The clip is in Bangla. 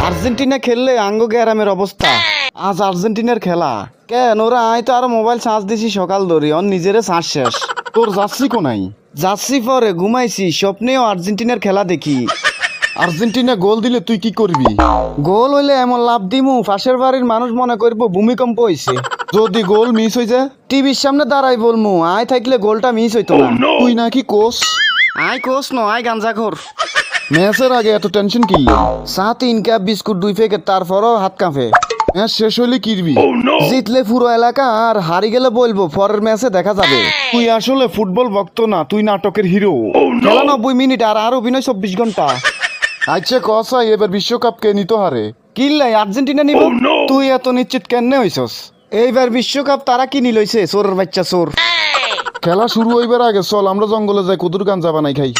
আর্জেন্টিনা খেললে আঙ্গ গ্যারামের অবস্থা। আজ আর্জেন্টিনার খেলা কেন ওরা আয় তো আরো মোবাইল চার্জ দিছি সকাল ধরে অন নিজেরে চার্জ শেষ। তোর যাচ্ছি কোনাই? যাচ্ছি পরে ঘুমাইছি, স্বপ্নেও আর্জেন্টিনার খেলা দেখি। আর্জেন্টিনা গোল দিলে তুই কি করবি? গোল হইলে এমন লাভ দিমু পাশের বাড়ির মানুষ মনে করবো ভূমিকম্প হইছে। যদি গোল মিস হয়ে যায়? টিভির সামনে দাঁড়াই বলমু আয় থাকলে গোলটা মিস হইতো না। তুই নাকি কোচ? আয় কোচ ন আয় গাঞ্জাখোর। ম্যাচের আগে এত টেনশন কি? চা 3 কাপ বিস্কুট 2 প্যাকেট, তারপরও হাত কাঁপে। ম্যাচ শেষ হইলে কিরবি? জিতলে পুরো এলাকা আর হারি গেলে বলবো পরের ম্যাচে দেখা যাবে। তুই আসলে ফুটবল ভক্ত না, তুই নাটকের হিরো। খেলা 90 মিনিট আর অভিনয় 24 ঘন্টা। আচ্ছা কসাই, এবার বিশ্বকাপ কে নিতে হারে? কিল্লাই আর্জেন্টিনা নিব। তুই এত নিশ্চিত কেন হইছস? এইবার বিশ্বকাপ তারা কিনি লইছে, চোরের বাচ্চা চোর। খেলা শুরু হইবার আগে চল আমরা জঙ্গলে যাই, কুদুর গাঞ্জা বানাই খাই।